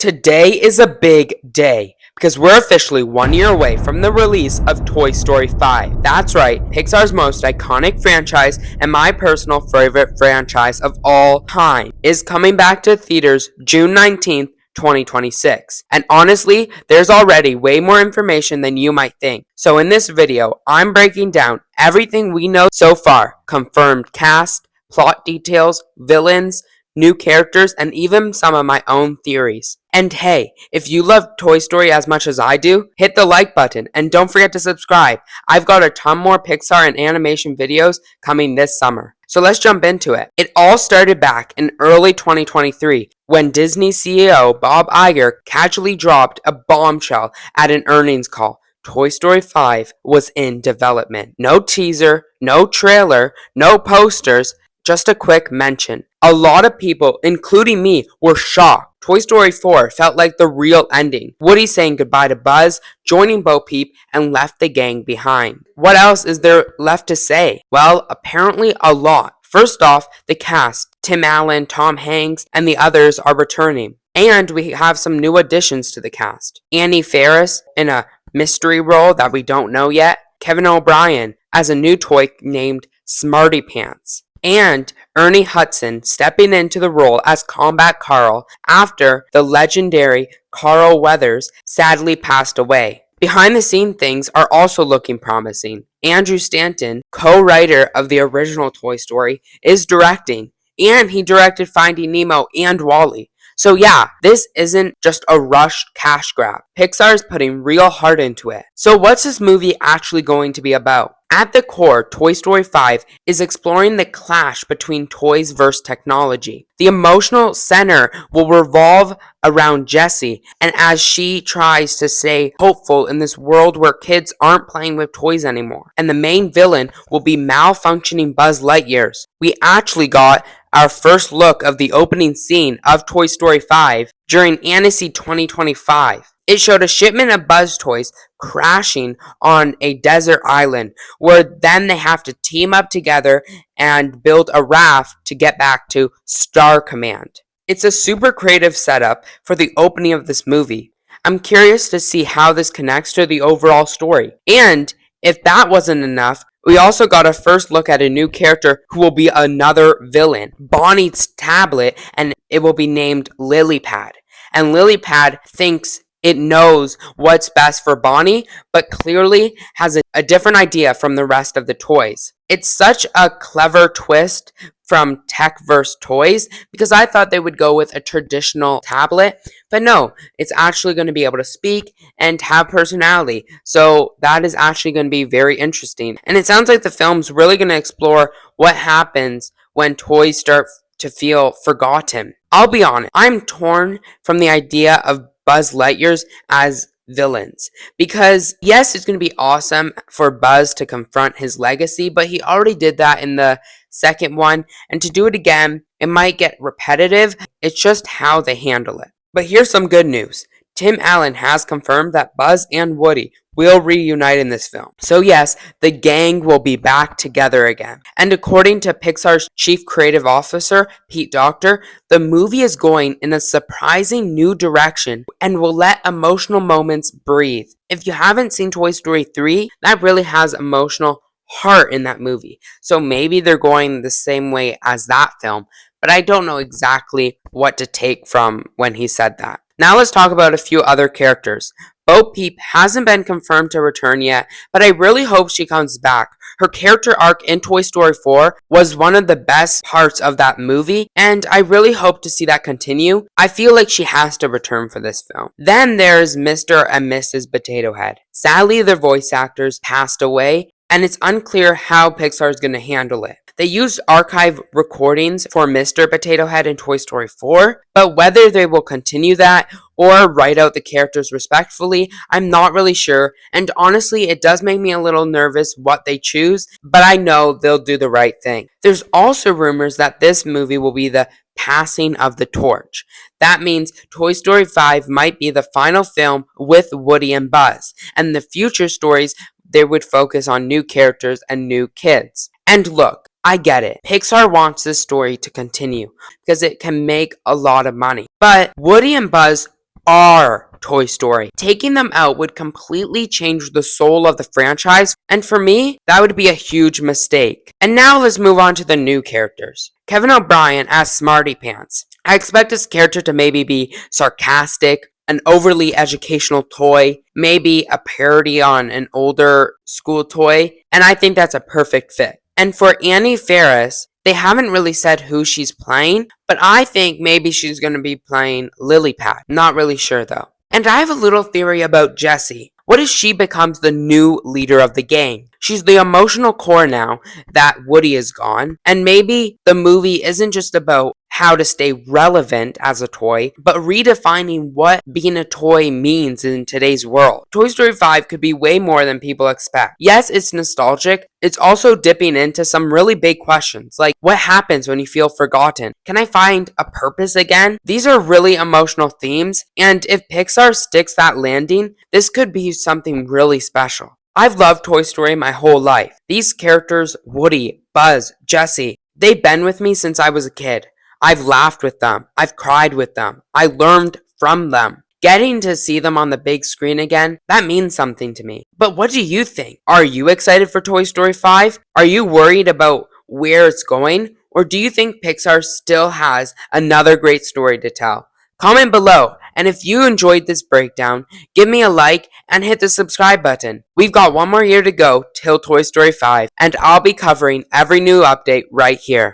Today is a big day because we're officially 1 year away from the release of Toy Story 5. That's right, Pixar's most iconic franchise and my personal favorite franchise of all time is coming back to theaters June 19th, 2026. And honestly, there's already way more information than you might think. So in this video, I'm breaking down everything we know so far, confirmed cast, plot details, villains, new characters, and even some of my own theories. And hey, if you love Toy Story as much as I do, hit the like button and don't forget to subscribe. I've got a ton more Pixar and animation videos coming this summer. So let's jump into it. It all started back in early 2023 when Disney CEO Bob Iger casually dropped a bombshell at an earnings call. Toy Story 5 was in development. No teaser, no trailer, no posters, just a quick mention. A lot of people, including me, were shocked. Toy Story 4 felt like the real ending. Woody saying goodbye to Buzz, joining Bo Peep, and left the gang behind. What else is there left to say? Well, apparently a lot. First off, the cast, Tim Allen, Tom Hanks, and the others are returning. And we have some new additions to the cast. Annie Faris in a mystery role that we don't know yet. Kevin O'Brien as a new toy named Smarty Pants. And Ernie Hudson stepping into the role as Combat Carl after the legendary Carl Weathers sadly passed away. Behind the scene things are also looking promising. Andrew Stanton, co-writer of the original Toy Story, is directing, and he directed Finding Nemo and WALL-E. So yeah, this isn't just a rushed cash grab. Pixar is putting real heart into it. So what's this movie actually going to be about? At the core, Toy Story 5 is exploring the clash between toys versus technology. The emotional center will revolve around Jessie, and as she tries to stay hopeful in this world where kids aren't playing with toys anymore. And the main villain will be malfunctioning Buzz Lightyear. We actually got our first look of the opening scene of Toy Story 5 during Annecy 2025. It showed a shipment of Buzz toys crashing on a desert island where then they have to team up together and build a raft to get back to Star Command. It's a super creative setup for the opening of this movie. I'm curious to see how this connects to the overall story. And if that wasn't enough, we also got a first look at a new character who will be another villain, Bonnie's tablet, and it will be named Lilypad. And Lilypad thinks it knows what's best for Bonnie, but clearly has a different idea from the rest of the toys. It's such a clever twist from tech versus toys because I thought they would go with a traditional tablet, but no, it's actually going to be able to speak and have personality. So that is actually going to be very interesting. And it sounds like the film's really going to explore what happens when toys start to feel forgotten. I'll be honest, I'm torn from the idea of Buzz Lightyear as villains. Because yes, it's going to be awesome for Buzz to confront his legacy, but he already did that in the second one, and to do it again, it might get repetitive. It's just how they handle it. But here's some good news. Tim Allen has confirmed that Buzz and Woody will reunite in this film. So yes, the gang will be back together again. And according to Pixar's chief creative officer, Pete Docter, the movie is going in a surprising new direction and will let emotional moments breathe. If you haven't seen Toy Story 3, that really has emotional heart in that movie. So maybe they're going the same way as that film, but I don't know exactly what to take from when he said that. Now let's talk about a few other characters. Bo Peep hasn't been confirmed to return yet, but I really hope she comes back. Her character arc in Toy Story 4 was one of the best parts of that movie, and I really hope to see that continue. I feel like she has to return for this film. Then there's Mr. and Mrs. Potato Head. Sadly, their voice actors passed away, and it's unclear how Pixar is going to handle it. They used archive recordings for Mr. Potato Head in Toy Story 4, but whether they will continue that or write out the characters respectfully, I'm not really sure, and honestly, it does make me a little nervous what they choose, but I know they'll do the right thing. There's also rumors that this movie will be the passing of the torch. That means Toy Story 5 might be the final film with Woody and Buzz, and the future stories they would focus on new characters and new kids. And look, I get it. Pixar wants this story to continue because it can make a lot of money. But Woody and Buzz are Toy Story. Taking them out would completely change the soul of the franchise, and for me, that would be a huge mistake. And now let's move on to the new characters. Kevin O'Brien as Smarty Pants. I expect this character to maybe be sarcastic, an overly educational toy, maybe a parody on an older school toy, and I think that's a perfect fit. And for Annie Faris, they haven't really said who she's playing, but I think maybe she's going to be playing Lily Pad. Not really sure though. And I have a little theory about Jessie. What if she becomes the new leader of the gang? She's the emotional core now that Woody is gone, and maybe the movie isn't just about how to stay relevant as a toy, but redefining what being a toy means in today's world. Toy Story 5 could be way more than people expect. Yes, it's nostalgic. It's also dipping into some really big questions, like what happens when you feel forgotten? Can I find a purpose again? These are really emotional themes, and if Pixar sticks that landing, this could be something really special. I've loved Toy Story my whole life. These characters, Woody, Buzz, Jessie, they've been with me since I was a kid. I've laughed with them. I've cried with them. I learned from them. Getting to see them on the big screen again, that means something to me. But what do you think? Are you excited for Toy Story 5? Are you worried about where it's going? Or do you think Pixar still has another great story to tell? Comment below, and if you enjoyed this breakdown, give me a like and hit the subscribe button. We've got one more year to go till Toy Story 5, and I'll be covering every new update right here.